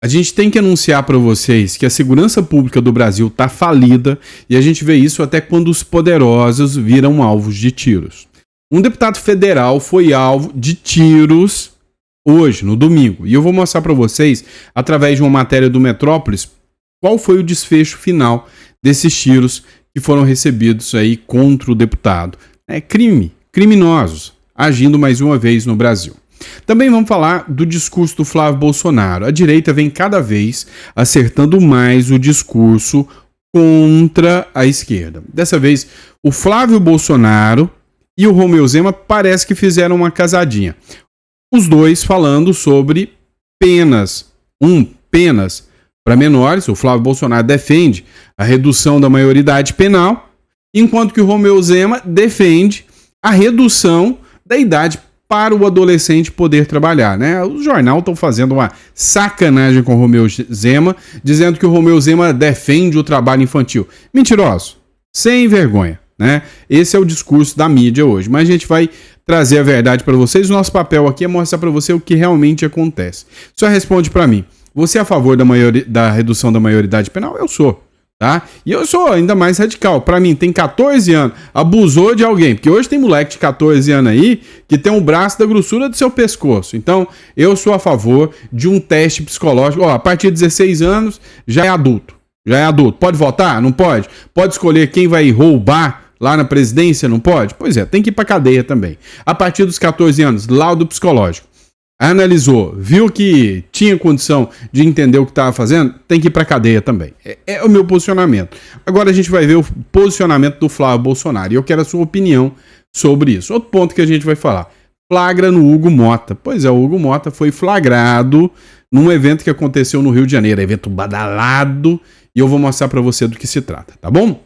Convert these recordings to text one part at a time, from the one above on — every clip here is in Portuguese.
A gente tem que anunciar para vocês que a segurança pública do Brasil está falida e a gente vê isso até quando os poderosos viram alvos de tiros. Um deputado federal foi alvo de tiros hoje, no domingo. E eu vou mostrar para vocês, através de uma matéria do Metrópolis, qual foi o desfecho final desses tiros que foram recebidos aí contra o deputado. É criminosos, agindo mais uma vez no Brasil. Também vamos falar do discurso do Flávio Bolsonaro. A direita vem cada vez acertando mais o discurso contra a esquerda. Dessa vez, o Flávio Bolsonaro e o Romeu Zema parece que fizeram uma casadinha. Os dois falando sobre penas. Penas para menores. O Flávio Bolsonaro defende a redução da maioridade penal, enquanto que o Romeu Zema defende a redução da idade para o adolescente poder trabalhar, né? O jornal estão fazendo uma sacanagem com o Romeu Zema, dizendo que o Romeu Zema defende o trabalho infantil. Mentiroso, sem vergonha, né? Esse é o discurso da mídia hoje, mas a gente vai trazer a verdade para vocês. O nosso papel aqui é mostrar para você o que realmente acontece. Só responde para mim, você é a favor da redução da maioridade penal? Eu sou. Tá? E eu sou ainda mais radical. Pra mim, tem 14 anos, abusou de alguém. Porque hoje tem moleque de 14 anos aí que tem um braço da grossura do seu pescoço. Então, eu sou a favor de um teste psicológico. Ó, a partir de 16 anos, já é adulto. Já é adulto. Pode votar? Não pode? Pode escolher quem vai roubar lá na presidência? Não pode? Pois é, tem que ir pra cadeia também. A partir dos 14 anos, laudo psicológico. Analisou, viu que tinha condição de entender o que estava fazendo, tem que ir para a cadeia também. É o meu posicionamento. Agora a gente vai ver o posicionamento do Flávio Bolsonaro e eu quero a sua opinião sobre isso. Outro ponto que a gente vai falar, flagra no Hugo Mota. Pois é, o Hugo Mota foi flagrado num evento que aconteceu no Rio de Janeiro, evento badalado, e eu vou mostrar para você do que se trata, tá bom?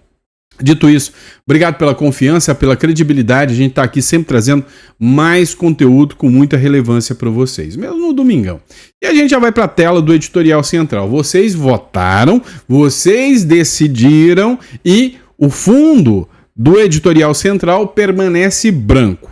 Dito isso, obrigado pela confiança, pela credibilidade, a gente está aqui sempre trazendo mais conteúdo com muita relevância para vocês, mesmo no domingão. E a gente já vai para a tela do editorial central. Vocês votaram, vocês decidiram e o fundo do editorial central permanece branco.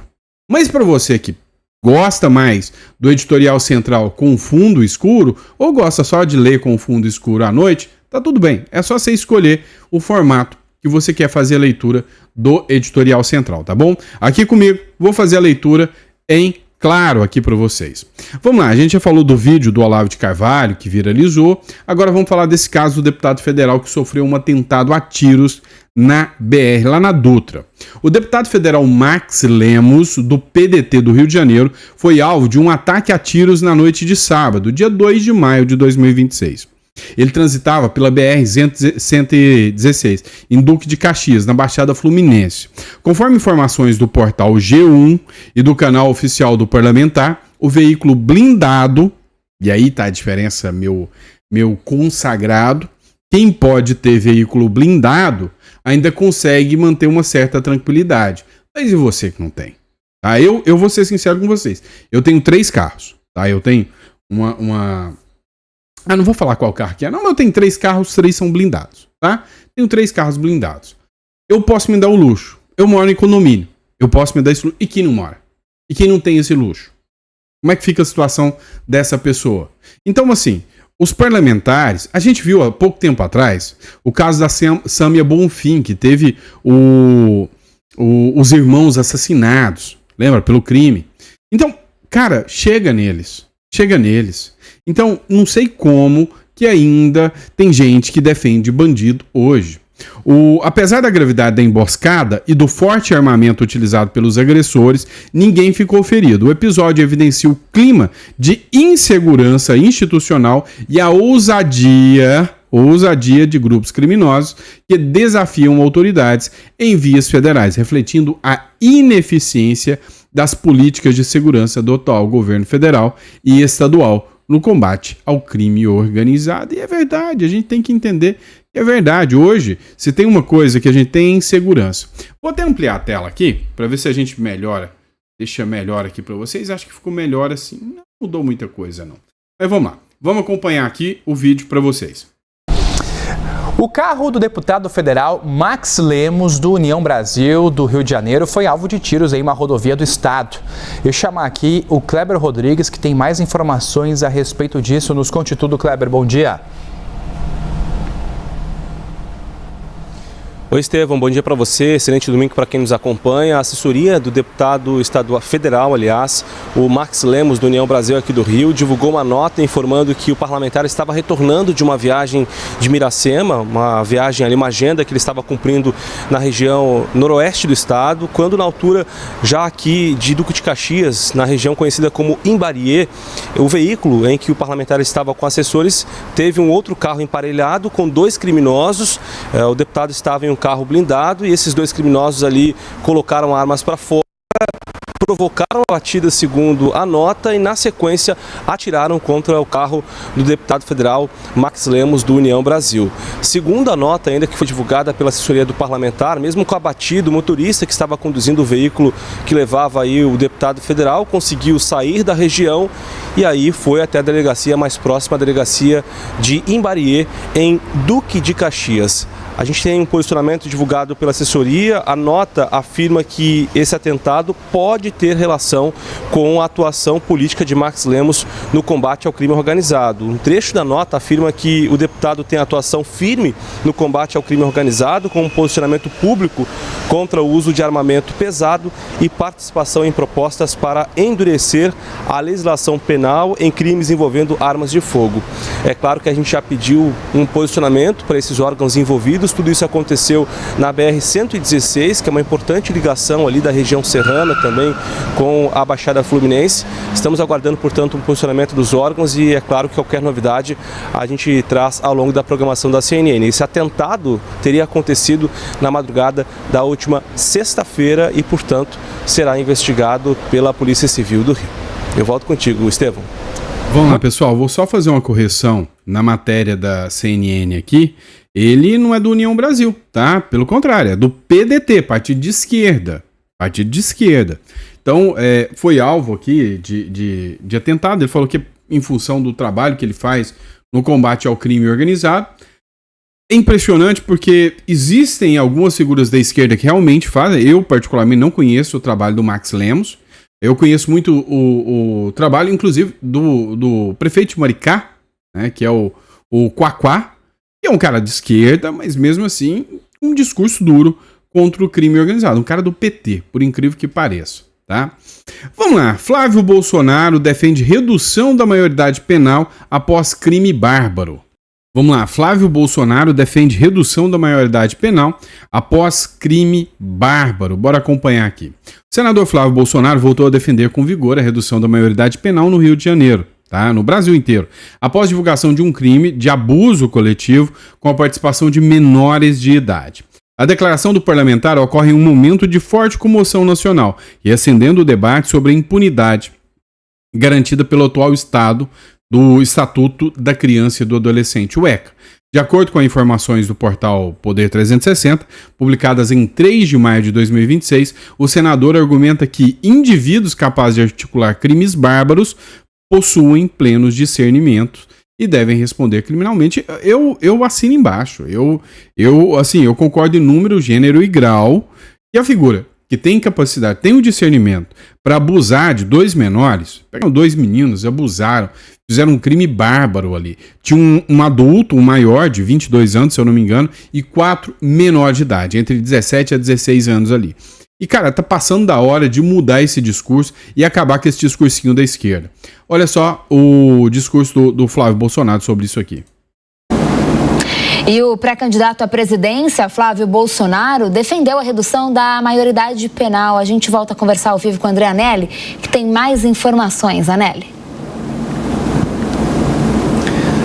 Mas para você que gosta mais do editorial central com fundo escuro ou gosta só de ler com fundo escuro à noite, tá tudo bem, é só você escolher o formato que você quer fazer a leitura do editorial central, tá bom? Aqui comigo, vou fazer a leitura em claro aqui para vocês. Vamos lá, a gente já falou do vídeo do Olavo de Carvalho, que viralizou, agora vamos falar desse caso do deputado federal que sofreu um atentado a tiros na BR, lá na Dutra. O deputado federal Max Lemos, do PDT do Rio de Janeiro, foi alvo de um ataque a tiros na noite de sábado, dia 2 de maio de 2026. Ele transitava pela BR-116, em Duque de Caxias, na Baixada Fluminense. Conforme informações do portal G1 e do canal oficial do Parlamentar, o veículo blindado, e aí tá a diferença, meu consagrado, quem pode ter veículo blindado ainda consegue manter uma certa tranquilidade. Mas e você que não tem? Tá? Eu vou ser sincero com vocês. Eu tenho 3 carros. Tá? Eu tenho não vou falar qual carro que é. Não, eu tenho 3 carros, 3 são blindados, tá? Tenho 3 carros blindados. Eu posso me dar o luxo. Eu moro em condomínio. Eu posso me dar esse luxo. E quem não mora? E quem não tem esse luxo? Como é que fica a situação dessa pessoa? Então, assim, os parlamentares... A gente viu há pouco tempo atrás o caso da Sâmia Bonfim, que teve os irmãos assassinados. Lembra? Pelo crime. Então, cara, chega neles. Chega neles. Então, não sei como que ainda tem gente que defende bandido hoje. Apesar da gravidade da emboscada e do forte armamento utilizado pelos agressores, ninguém ficou ferido. O episódio evidencia o clima de insegurança institucional e a ousadia de grupos criminosos que desafiam autoridades em vias federais, refletindo a ineficiência das políticas de segurança do atual governo federal e estadual no combate ao crime organizado. E é verdade, a gente tem que entender que é verdade. Hoje, se tem uma coisa que a gente tem é insegurança. Vou até ampliar a tela aqui, para ver se a gente melhora. Deixa melhor aqui para vocês. Acho que ficou melhor assim. Não mudou muita coisa, não. Mas vamos lá. Vamos acompanhar aqui o vídeo para vocês. O carro do deputado federal Max Lemos, do União Brasil, do Rio de Janeiro, foi alvo de tiros em uma rodovia do estado. Eu chamar aqui o Kleber Rodrigues, que tem mais informações a respeito disso. Nos conte tudo, Kleber. Bom dia. Oi, Estevão, bom dia para você, excelente domingo para quem nos acompanha. A assessoria do deputado estadual federal, aliás, o Max Lemos, do União Brasil aqui do Rio, divulgou uma nota informando que o parlamentar estava retornando de uma viagem de Miracema, uma viagem ali, uma agenda que ele estava cumprindo na região noroeste do estado, quando na altura já aqui de Duque de Caxias, na região conhecida como Imbariê, o veículo em que o parlamentar estava com assessores teve um outro carro emparelhado com dois criminosos. O deputado estava em um carro blindado e esses dois criminosos ali colocaram armas para fora, provocaram a batida segundo a nota e na sequência atiraram contra o carro do deputado federal Max Lemos, do União Brasil. Segundo a nota ainda que foi divulgada pela assessoria do parlamentar, mesmo com a batida, o motorista que estava conduzindo o veículo que levava aí o deputado federal conseguiu sair da região e aí foi até a delegacia mais próxima, a delegacia de Imbariê, em Duque de Caxias. A gente tem um posicionamento divulgado pela assessoria. A nota afirma que esse atentado pode ter relação com a atuação política de Max Lemos no combate ao crime organizado. Um trecho da nota afirma que o deputado tem atuação firme no combate ao crime organizado, com um posicionamento público contra o uso de armamento pesado e participação em propostas para endurecer a legislação penal em crimes envolvendo armas de fogo. É claro que a gente já pediu um posicionamento para esses órgãos envolvidos. Tudo isso aconteceu na BR-116, que é uma importante ligação ali da região serrana também com a Baixada Fluminense. Estamos aguardando, portanto, um posicionamento dos órgãos e é claro que qualquer novidade a gente traz ao longo da programação da CNN. Esse atentado teria acontecido na madrugada da última sexta-feira e, portanto, será investigado pela Polícia Civil do Rio. Eu volto contigo, Estevão. Vamos lá, pessoal. Vou só fazer uma correção na matéria da CNN aqui. Ele não é do União Brasil, tá? Pelo contrário, é do PDT, Partido de Esquerda. Partido de Esquerda. Então, foi alvo aqui de atentado. Ele falou que em função do trabalho que ele faz no combate ao crime organizado. É impressionante porque existem algumas figuras da esquerda que realmente fazem. Eu, particularmente, não conheço o trabalho do Max Lemos. Eu conheço muito o trabalho, inclusive, do prefeito de Maricá, né, que é o Quaquá, que é um cara de esquerda, mas mesmo assim, um discurso duro contra o crime organizado. Um cara do PT, por incrível que pareça, tá? Vamos lá. Flávio Bolsonaro defende redução da maioridade penal após crime bárbaro. Vamos lá. Flávio Bolsonaro defende redução da maioridade penal após crime bárbaro. Bora acompanhar aqui. O senador Flávio Bolsonaro voltou a defender com vigor a redução da maioridade penal no Rio de Janeiro. Tá? No Brasil inteiro, após divulgação de um crime de abuso coletivo com a participação de menores de idade. A declaração do parlamentar ocorre em um momento de forte comoção nacional e acendendo o debate sobre a impunidade garantida pelo atual Estado do Estatuto da Criança e do Adolescente, o ECA. De acordo com informações do portal Poder 360, publicadas em 3 de maio de 2026, o senador argumenta que indivíduos capazes de articular crimes bárbaros possuem plenos discernimentos e devem responder criminalmente. Eu assino embaixo. Eu concordo em número, gênero e grau que a figura que tem capacidade, tem o discernimento para abusar de dois menores, pegaram dois meninos, abusaram, fizeram um crime bárbaro ali. Tinha um adulto, um maior de 22 anos, se eu não me engano, e 4 menores de idade, entre 17 a 16 anos ali. E, cara, tá passando da hora de mudar esse discurso e acabar com esse discursinho da esquerda. Olha só o discurso do Flávio Bolsonaro sobre isso aqui. E o pré-candidato à presidência, Flávio Bolsonaro, defendeu a redução da maioridade penal. A gente volta a conversar ao vivo com a André Anelli, que tem mais informações. Anelli.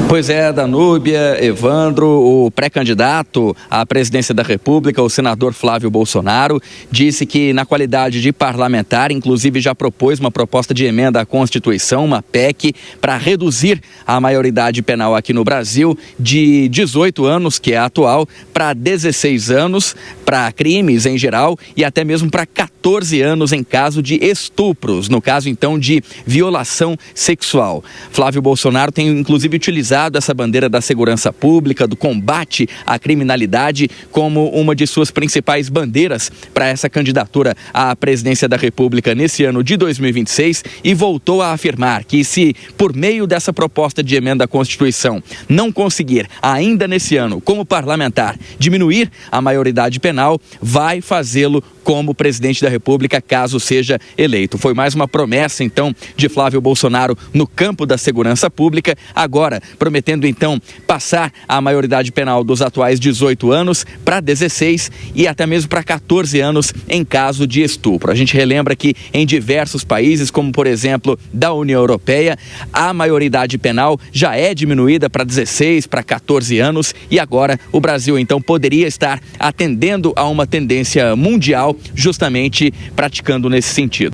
Pois é, Danúbia, Evandro, o pré-candidato à presidência da República, o senador Flávio Bolsonaro, disse que na qualidade de parlamentar, inclusive já propôs uma proposta de emenda à Constituição, uma PEC, para reduzir a maioridade penal aqui no Brasil de 18 anos, que é a atual, para 16 anos, para crimes em geral e até mesmo para 14 anos em caso de estupros, no caso então de violação sexual. Flávio Bolsonaro tem inclusive utilizado utilizado essa bandeira da segurança pública, do combate à criminalidade, como uma de suas principais bandeiras para essa candidatura à presidência da República nesse ano de 2026 e voltou a afirmar que se, por meio dessa proposta de emenda à Constituição, não conseguir ainda nesse ano, como parlamentar, diminuir a maioridade penal, vai fazê-lo como presidente da República, caso seja eleito. Foi mais uma promessa, então, de Flávio Bolsonaro no campo da segurança pública, agora prometendo, então, passar a maioridade penal dos atuais 18 anos para 16 e até mesmo para 14 anos em caso de estupro. A gente relembra que em diversos países, como por exemplo da União Europeia, a maioridade penal já é diminuída para 16, para 14 anos e agora o Brasil, então, poderia estar atendendo a uma tendência mundial, justamente praticando nesse sentido.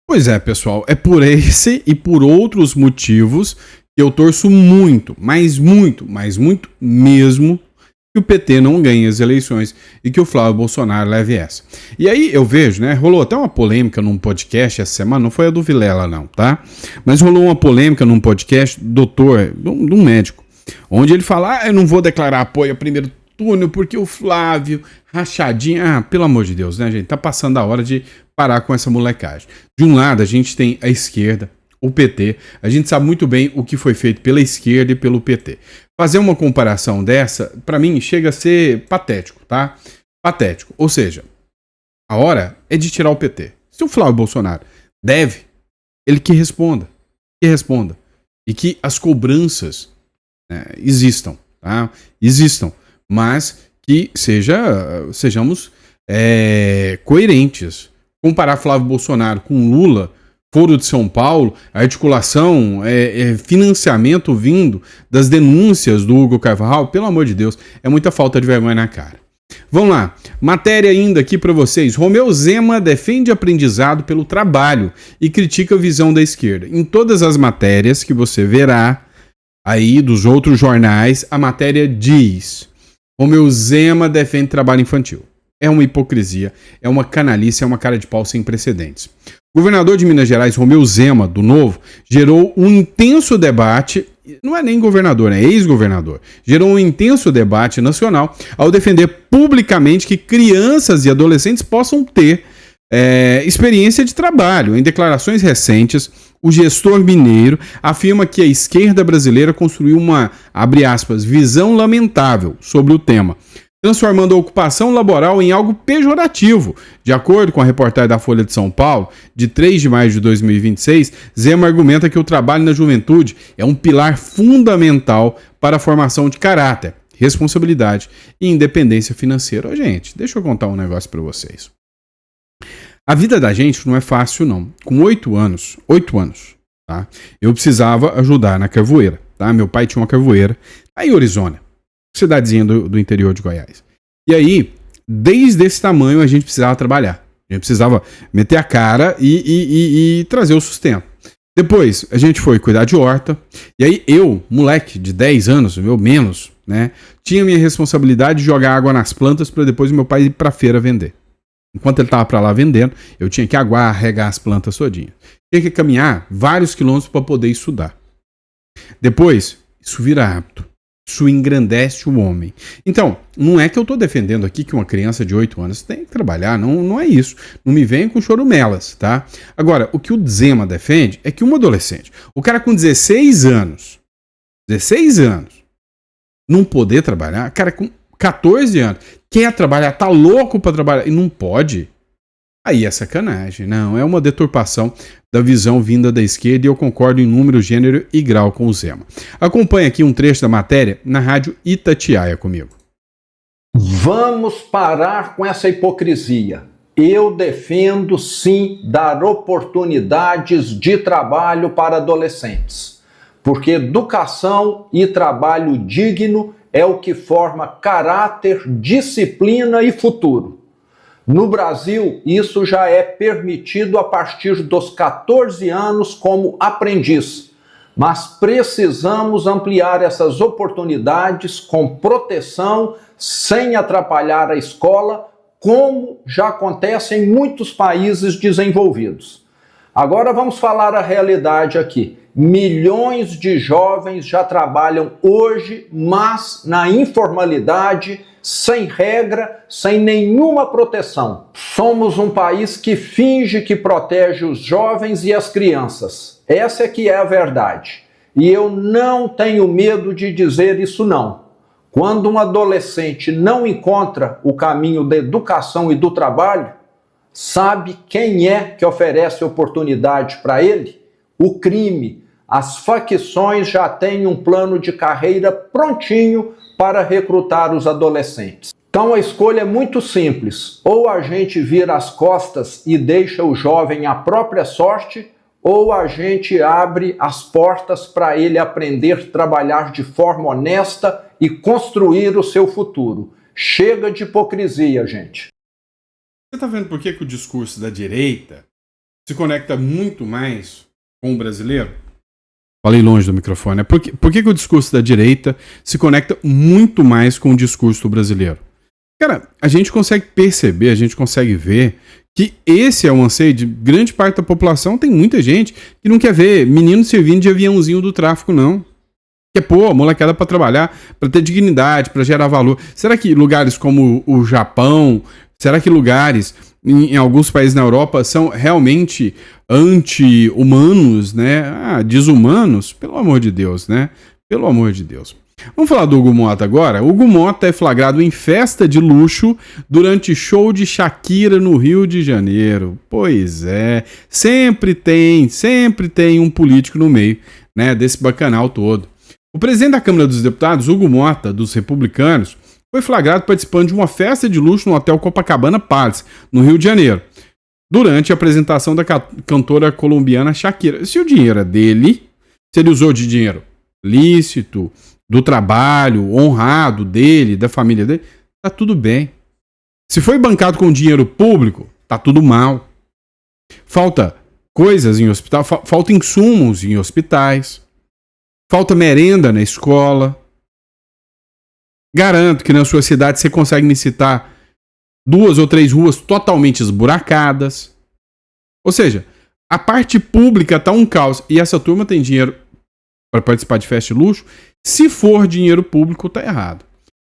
Pois é, pessoal, é por esse e por outros motivos que eu torço muito, mas muito mesmo, que o PT não ganhe as eleições e que o Flávio Bolsonaro leve essa. E aí eu vejo, né, rolou até uma polêmica num podcast essa semana, não foi a do Vilela não, tá? Mas rolou uma polêmica num podcast de um médico, onde ele fala, eu não vou declarar apoio a primeiro túnel porque o Flávio, rachadinha, pelo amor de Deus, né, gente? Tá passando a hora de parar com essa molecagem. De um lado, a gente tem a esquerda, o PT, a gente sabe muito bem o que foi feito pela esquerda e pelo PT. Fazer uma comparação dessa, pra mim, chega a ser patético, tá? Patético. Ou seja, a hora é de tirar o PT. Se o Flávio Bolsonaro deve, ele que responda. E que as cobranças, né, existam, tá? Existam. Mas que sejamos coerentes. Comparar Flávio Bolsonaro com Lula, Foro de São Paulo, articulação, financiamento vindo das denúncias do Hugo Carvalho, pelo amor de Deus, é muita falta de vergonha na cara. Vamos lá, matéria ainda aqui para vocês. Romeu Zema defende aprendizado pelo trabalho e critica a visão da esquerda. Em todas as matérias que você verá aí dos outros jornais, a matéria diz: Romeu Zema defende trabalho infantil. É uma hipocrisia, é uma canalice, é uma cara de pau sem precedentes. O governador de Minas Gerais, Romeu Zema, do Novo, gerou um intenso debate, não é nem governador, é ex-governador, gerou um intenso debate nacional ao defender publicamente que crianças e adolescentes possam ter experiência de trabalho. Em declarações recentes, o gestor mineiro afirma que a esquerda brasileira construiu uma, abre aspas, visão lamentável sobre o tema, transformando a ocupação laboral em algo pejorativo. De acordo com a reportagem da Folha de São Paulo, de 3 de maio de 2026, Zema argumenta que o trabalho na juventude é um pilar fundamental para a formação de caráter, responsabilidade e independência financeira. Ô, gente, deixa eu contar um negócio para vocês. A vida da gente não é fácil, não. Com 8 anos, tá? Eu precisava ajudar na carvoeira, tá? Meu pai tinha uma carvoeira aí em Orizona, cidadezinha do interior de Goiás. E aí, desde esse tamanho, a gente precisava trabalhar. A gente precisava meter a cara e trazer o sustento. Depois, a gente foi cuidar de horta. E aí, eu, moleque de 10 anos, eu menos, né? Tinha minha responsabilidade de jogar água nas plantas para depois meu pai ir pra feira vender. Enquanto ele estava para lá vendendo, eu tinha que aguar, regar as plantas todinhas. Tinha que caminhar vários quilômetros para poder estudar. Depois, isso vira hábito. Isso engrandece o homem. Então, não é que eu estou defendendo aqui que uma criança de 8 anos tem que trabalhar, não é isso. Não me venha com chorumelas, tá? Agora, o que o Zema defende é que um adolescente, o cara com 16 anos, não poder trabalhar, cara com 14 anos, quer trabalhar, tá louco para trabalhar e não pode, aí é sacanagem. Não, é uma deturpação da visão vinda da esquerda e eu concordo em número, gênero e grau com o Zema. Acompanhe aqui um trecho da matéria na rádio Itatiaia comigo. Vamos parar com essa hipocrisia. Eu defendo, sim, dar oportunidades de trabalho para adolescentes, porque educação e trabalho digno é o que forma caráter, disciplina e futuro. No Brasil, isso já é permitido a partir dos 14 anos como aprendiz, mas precisamos ampliar essas oportunidades com proteção, sem atrapalhar a escola, como já acontece em muitos países desenvolvidos. Agora vamos falar a realidade aqui. Milhões de jovens já trabalham hoje, mas na informalidade, sem regra, sem nenhuma proteção. Somos um país que finge que protege os jovens e as crianças. Essa é que é a verdade. E eu não tenho medo de dizer isso não. Quando um adolescente não encontra o caminho da educação e do trabalho, sabe quem é que oferece oportunidade para ele? O crime. As facções já têm um plano de carreira prontinho para recrutar os adolescentes. Então a escolha é muito simples. Ou a gente vira as costas e deixa o jovem à própria sorte, ou a gente abre as portas para ele aprender a trabalhar de forma honesta e construir o seu futuro. Chega de hipocrisia, gente. Você está vendo por que o discurso da direita se conecta muito mais com o brasileiro? Falei longe do microfone. Por que o discurso da direita se conecta muito mais com o discurso do brasileiro? Cara, a gente consegue perceber, a gente consegue ver que esse é o anseio de grande parte da população. Tem muita gente que não quer ver menino servindo de aviãozinho do tráfico, não. Quer pôr a molecada para trabalhar, para ter dignidade, para gerar valor. Será que lugares como o Japão, será que lugares em alguns países na Europa são realmente anti-humanos, né? Desumanos? Pelo amor de Deus, né? Pelo amor de Deus. Vamos falar do Hugo Motta agora? O Hugo Motta é flagrado em festa de luxo durante show de Shakira no Rio de Janeiro. Pois é, sempre tem um político no meio, né, desse bacanal todo. O presidente da Câmara dos Deputados, Hugo Motta, dos republicanos, foi flagrado participando de uma festa de luxo no Hotel Copacabana Palace, no Rio de Janeiro, durante a apresentação da cantora colombiana Shakira. Se o dinheiro é dele, se ele usou de dinheiro lícito, do trabalho honrado dele, da família dele, tá tudo bem. Se foi bancado com dinheiro público, tá tudo mal. Falta coisas em hospital, falta insumos em hospitais, falta merenda na escola. Garanto que na sua cidade você consegue me citar 2 ou 3 ruas totalmente esburacadas. Ou seja, a parte pública tá um caos. E essa turma tem dinheiro para participar de festa de luxo. Se for dinheiro público, tá errado.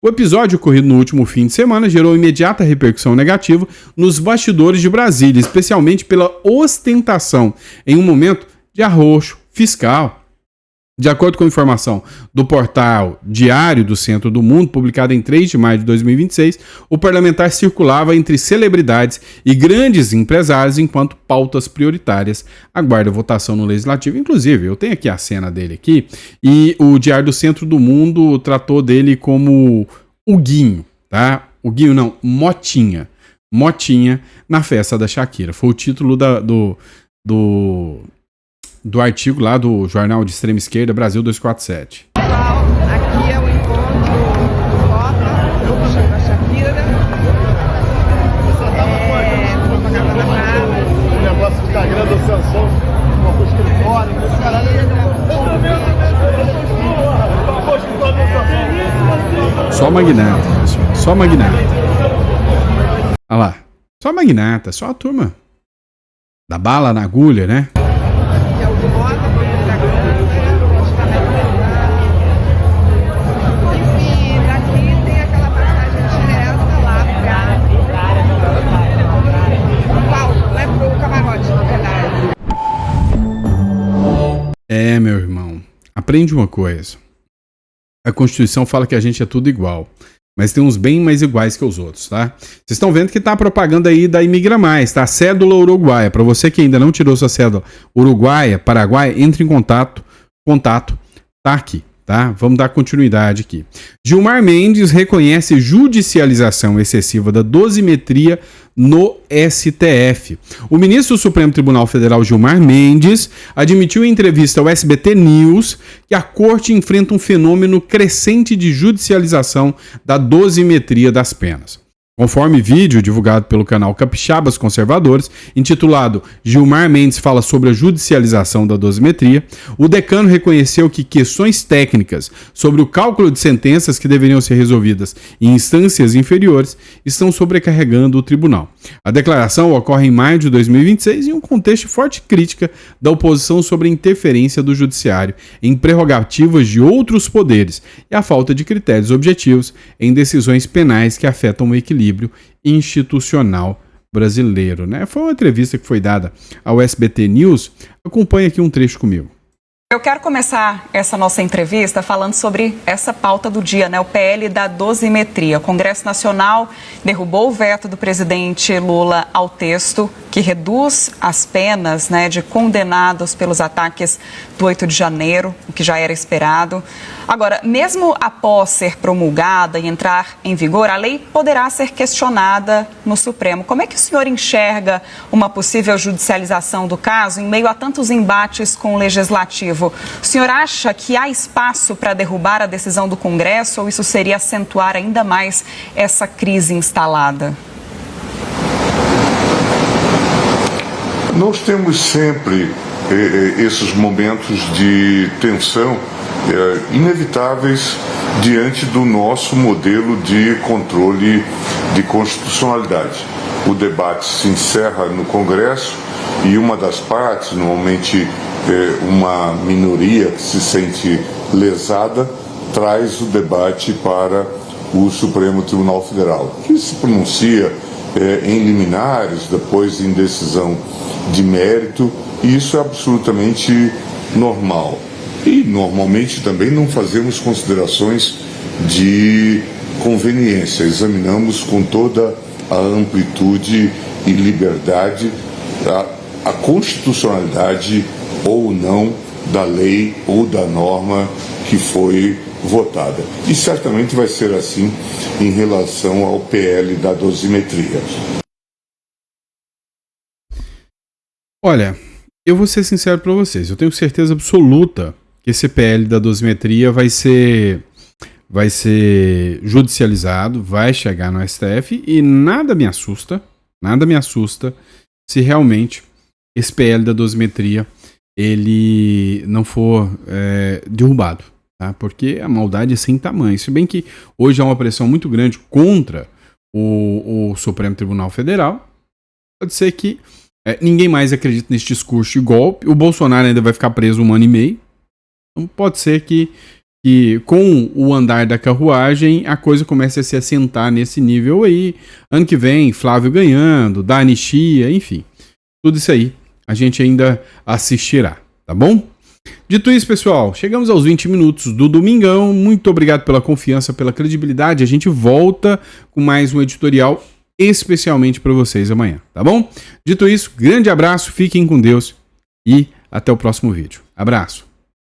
O episódio ocorrido no último fim de semana gerou imediata repercussão negativa nos bastidores de Brasília, especialmente pela ostentação em um momento de arroxo fiscal. De acordo com a informação do portal Diário do Centro do Mundo, publicado em 3 de maio de 2026, o parlamentar circulava entre celebridades e grandes empresários enquanto pautas prioritárias aguardam votação no Legislativo. Inclusive, eu tenho aqui a cena dele aqui, e o Diário do Centro do Mundo tratou dele como Huguinho, tá? Huguinho não, Motinha. Motinha na festa da Shakira. Foi o título do artigo lá do jornal de extrema esquerda Brasil 247. Aqui é o encontro do Motta, da Shakira. Propaganda na praia. O negócio do Instagram do Samsung, uma coisa escritório, esse caralho é. Só magnata, pessoal. Só magnata. Olha lá. Só magnata, só a turma da bala na agulha, né? É, meu irmão, aprende uma coisa. A Constituição fala que a gente é tudo igual, mas tem uns bem mais iguais que os outros, tá? Vocês estão vendo que tá a propaganda aí da Imigra Mais, tá? Cédula uruguaia. Para você que ainda não tirou sua cédula uruguaia, paraguaia, entre em contato, tá aqui. Tá? Vamos dar continuidade aqui. Gilmar Mendes reconhece judicialização excessiva da dosimetria no STF. O ministro do Supremo Tribunal Federal, Gilmar Mendes, admitiu em entrevista ao SBT News que a corte enfrenta um fenômeno crescente de judicialização da dosimetria das penas. Conforme vídeo divulgado pelo canal Capixabas Conservadores, intitulado Gilmar Mendes fala sobre a judicialização da dosimetria, o decano reconheceu que questões técnicas sobre o cálculo de sentenças que deveriam ser resolvidas em instâncias inferiores estão sobrecarregando o tribunal. A declaração ocorre em maio de 2026 em um contexto de forte crítica da oposição sobre a interferência do judiciário em prerrogativas de outros poderes e a falta de critérios objetivos em decisões penais que afetam o equilíbrio institucional brasileiro, né? Foi uma entrevista que foi dada ao SBT News. Acompanhe aqui um trecho comigo. Eu quero começar essa nossa entrevista falando sobre essa pauta do dia, né? O PL da dosimetria. O Congresso Nacional derrubou o veto do presidente Lula ao texto que reduz as penas, né, de condenados pelos ataques do 8 de janeiro, o que já era esperado. Agora, mesmo após ser promulgada e entrar em vigor, a lei poderá ser questionada no Supremo. Como é que o senhor enxerga uma possível judicialização do caso em meio a tantos embates com o Legislativo? O senhor acha que há espaço para derrubar a decisão do Congresso ou isso seria acentuar ainda mais essa crise instalada? Nós temos sempre esses momentos de tensão inevitáveis diante do nosso modelo de controle de constitucionalidade. O debate se encerra no Congresso e uma das partes, normalmente uma minoria que se sente lesada, traz o debate para o Supremo Tribunal Federal, que se pronuncia em liminares, depois em decisão de mérito, e isso é absolutamente normal. E normalmente também não fazemos considerações de conveniência, examinamos com toda a amplitude e liberdade a constitucionalidade ou não da lei ou da norma que foi votada. E certamente vai ser assim em relação ao PL da dosimetria. Olha, eu vou ser sincero para vocês, eu tenho certeza absoluta que esse PL da dosimetria vai ser judicializado, vai chegar no STF e nada me assusta se realmente esse PL da dosimetria ele não for derrubado, tá? Porque a maldade é sem tamanho, se bem que hoje há uma pressão muito grande contra o Supremo Tribunal Federal, pode ser que ninguém mais acredita nesse discurso de golpe, o Bolsonaro ainda vai ficar preso 1 ano e meio, então pode ser que com o andar da carruagem a coisa comece a se assentar nesse nível aí, ano que vem Flávio ganhando, da anistia, enfim, tudo isso aí a gente ainda assistirá, tá bom? Dito isso, pessoal, chegamos aos 20 minutos do Domingão, muito obrigado pela confiança, pela credibilidade, a gente volta com mais um editorial especialmente para vocês amanhã, tá bom? Dito isso, grande abraço, fiquem com Deus e até o próximo vídeo. Abraço!